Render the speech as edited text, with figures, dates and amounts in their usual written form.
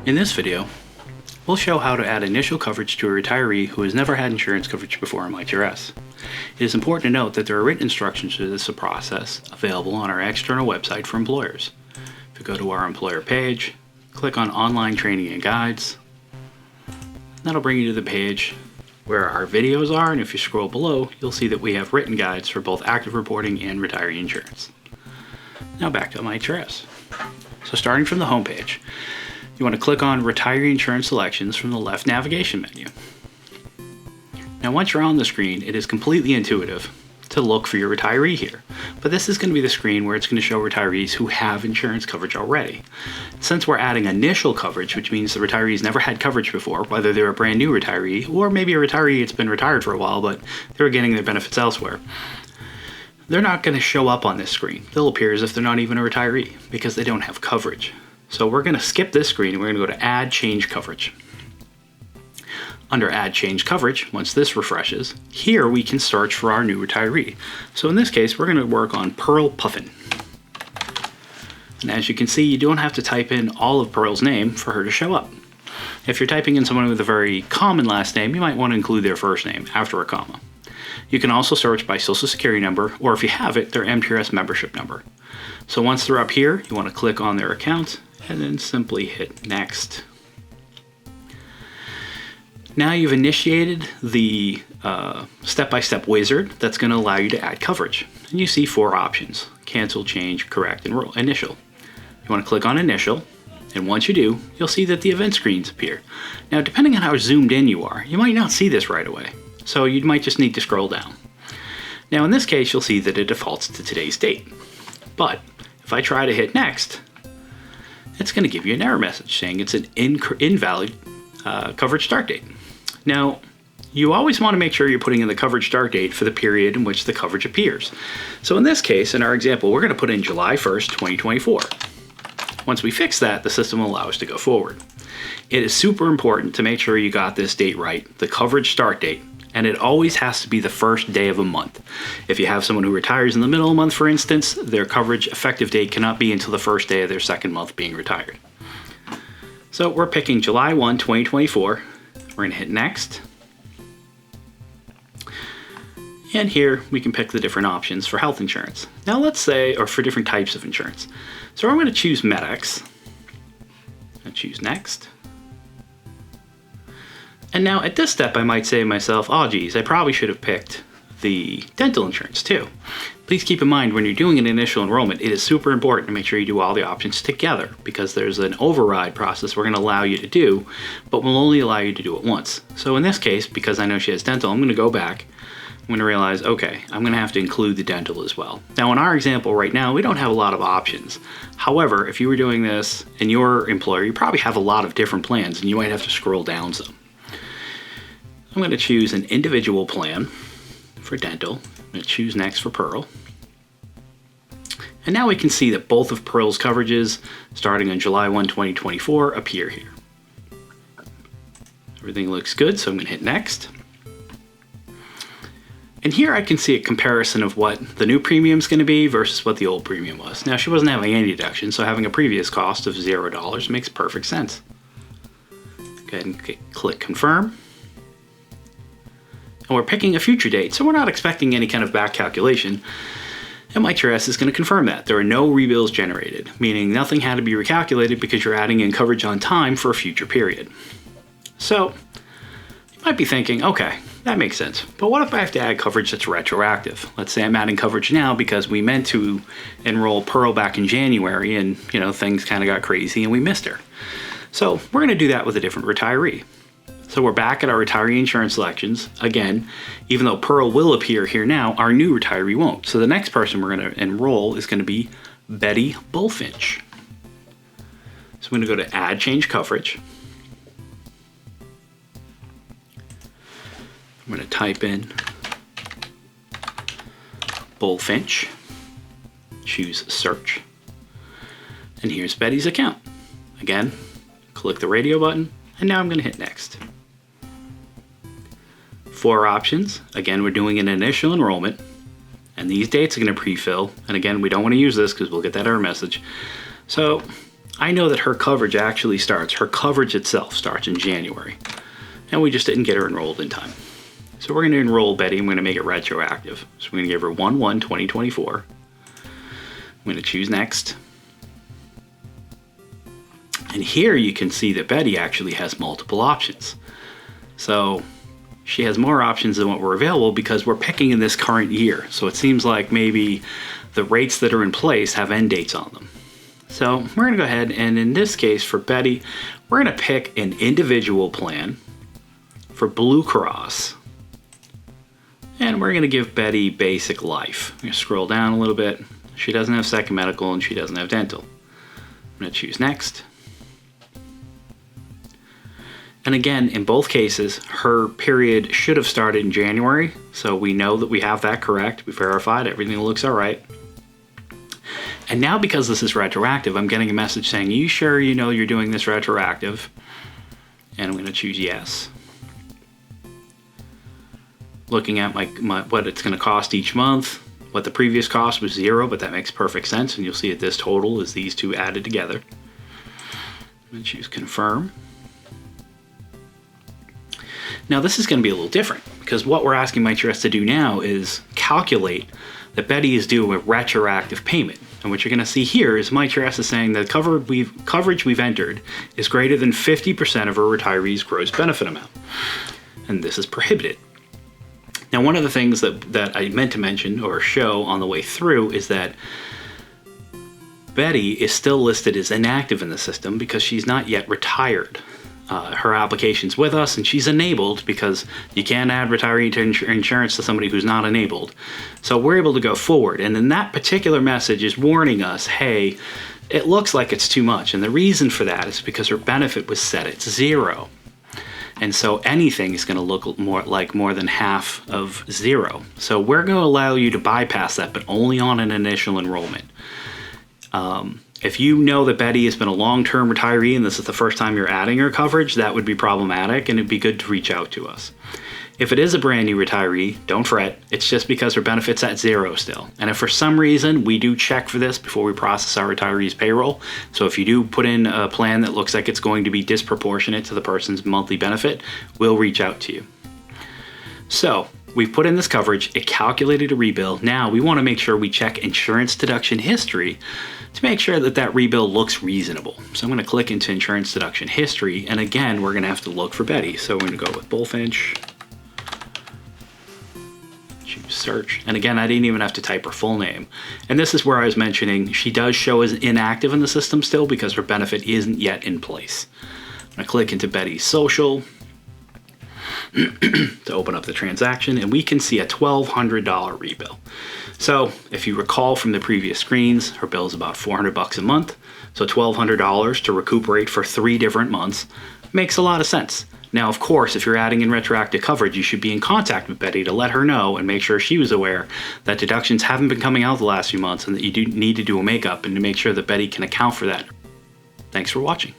In this video, we'll show how to add initial coverage to a retiree who has never had insurance coverage before in MyTRS. It is important to note that there are written instructions to this process available on our external website for employers. If you go to our employer page, click on Online Training and Guides, that'll bring you to the page where our videos are, and if you scroll below, you'll see that we have written guides for both active reporting and retiree insurance. Now back to MyTRS. So starting from the home page, you want to click on Retiree Insurance Selections from the left navigation menu. Now once you're on the screen, it is completely intuitive to look for your retiree here. But this is going to be the screen where it's going to show retirees who have insurance coverage already. Since we're adding initial coverage, which means the retirees never had coverage before, whether they're a brand new retiree or maybe a retiree that's been retired for a while but they're getting their benefits elsewhere, they're not going to show up on this screen. They'll appear as if they're not even a retiree because they don't have coverage. So we're going to skip this screen and we're going to go to Add Change Coverage. Under Add Change Coverage, once this refreshes, here we can search for our new retiree. So in this case, we're going to work on Pearl Puffin. And as you can see, you don't have to type in all of Pearl's name for her to show up. If you're typing in someone with a very common last name, you might want to include their first name after a comma. You can also search by Social Security number, or if you have it, their MTRS membership number. So once they're up here, you want to click on their account and then simply hit Next. Now you've initiated the step-by-step wizard that's going to allow you to add coverage. And you see 4 options: cancel, change, correct, and initial. You want to click on Initial, and once you do, you'll see that the event screens appear. Now depending on how zoomed in you are, you might not see this right away. So you might just need to scroll down. Now in this case, you'll see that it defaults to today's date. But if I try to hit Next, it's going to give you an error message saying it's an invalid coverage start date. Now, you always want to make sure you're putting in the coverage start date for the period in which the coverage appears. So in this case, in our example, we're going to put in July 1st, 2024. Once we fix that, the system will allow us to go forward. It is super important to make sure you got this date right, the coverage start date, and it always has to be the first day of a month. If you have someone who retires in the middle of a month, for instance, their coverage effective date cannot be until the first day of their second month being retired. So we're picking July 1, 2024. We're going to hit Next. And here we can pick the different options for health insurance. Now let's say, or for different types of insurance. So I'm going to choose MedX. And choose Next. And now at this step, I might say to myself, oh geez, I probably should have picked the dental insurance too. Please keep in mind when you're doing an initial enrollment, it is super important to make sure you do all the options together because there's an override process we're going to allow you to do, but we'll only allow you to do it once. So in this case, because I know she has dental, I'm going to go back. I'm going to realize, okay, I'm going to have to include the dental as well. Now in our example right now, we don't have a lot of options. However, if you were doing this in your employer, you probably have a lot of different plans and you might have to scroll down some. I'm going to choose an individual plan for dental. I'm going to choose Next for Pearl. And now we can see that both of Pearl's coverages starting on July 1, 2024 appear here. Everything looks good, so I'm going to hit Next. And here I can see a comparison of what the new premium is going to be versus what the old premium was. Now she wasn't having any deduction, so having a previous cost of $0 makes perfect sense. Go ahead and click Confirm. And we're picking a future date, so we're not expecting any kind of back calculation. And MyTRS is going to confirm that. There are no rebills generated, meaning nothing had to be recalculated because you're adding in coverage on time for a future period. So you might be thinking, okay, that makes sense. But what if I have to add coverage that's retroactive? Let's say I'm adding coverage now because we meant to enroll Pearl back in January and things kind of got crazy and we missed her. So we're going to do that with a different retiree. So we're back at our retiree insurance selections. Again, even though Pearl will appear here now, our new retiree won't. So the next person we're going to enroll is going to be Betty Bullfinch. So I'm going to go to Add Change Coverage. I'm going to type in Bullfinch, choose Search, and here's Betty's account. Again, click the radio button, and now I'm going to hit Next. 4 options. Again, we're doing an initial enrollment, and these dates are going to pre-fill. And again, we don't want to use this because we'll get that error message. So I know that her coverage itself starts in January, and we just didn't get her enrolled in time. So we're going to enroll Betty. I'm going to make it retroactive. So we're going to give her 1/1/2024. I'm going to choose next. And here you can see that Betty actually has multiple options. So she has more options than what were available because we're picking in this current year. So it seems like maybe the rates that are in place have end dates on them. So we're going to go ahead, and in this case for Betty, we're going to pick an individual plan for Blue Cross. And we're going to give Betty basic life. I'm going to scroll down a little bit. She doesn't have second medical and she doesn't have dental. I'm going to choose next. And again, in both cases, her period should have started in January. So we know that we have that correct. We verified everything looks all right. And now because this is retroactive, I'm getting a message saying, you sure you know you're doing this retroactive? And I'm going to choose yes. Looking at what it's going to cost each month. What the previous cost was 0, but that makes perfect sense. And you'll see that this total is these two added together. I'm going to choose confirm. Now this is going to be a little different because what we're asking MyTRS to do now is calculate that Betty is due a retroactive payment. And what you're going to see here is MyTRS is saying that coverage we've entered is greater than 50% of our retiree's gross benefit amount. And this is prohibited. Now, one of the things that I meant to mention or show on the way through is that Betty is still listed as inactive in the system because she's not yet retired. Her application's with us and she's enabled because you can't add retiree insurance to somebody who's not enabled. So we're able to go forward. And then that particular message is warning us, hey, it looks like it's too much. And the reason for that is because her benefit was set at 0. And so anything is going to look more than half of 0. So we're going to allow you to bypass that, but only on an initial enrollment. If you know that Betty has been a long-term retiree and this is the first time you're adding her coverage, that would be problematic and it'd be good to reach out to us. If it is a brand new retiree, don't fret. It's just because her benefit's at 0 still. And if for some reason we do check for this before we process our retiree's payroll, so if you do put in a plan that looks like it's going to be disproportionate to the person's monthly benefit, we'll reach out to you. So we've put in this coverage, it calculated a rebill. Now we want to make sure we check insurance deduction history to make sure that that rebill looks reasonable. So I'm going to click into insurance deduction history, and again, we're going to have to look for Betty. So we're going to go with Bullfinch, choose search, and again, I didn't even have to type her full name. And this is where I was mentioning she does show as inactive in the system still because her benefit isn't yet in place. I'm going to click into Betty's social to open up the transaction, and we can see a $1,200 rebill. So if you recall from the previous screens, her bill is about $400 a month. So $1,200 to recuperate for 3 different months makes a lot of sense. Now, of course, if you're adding in retroactive coverage, you should be in contact with Betty to let her know and make sure she was aware that deductions haven't been coming out the last few months and that you do need to do a makeup and to make sure that Betty can account for that. Thanks for watching.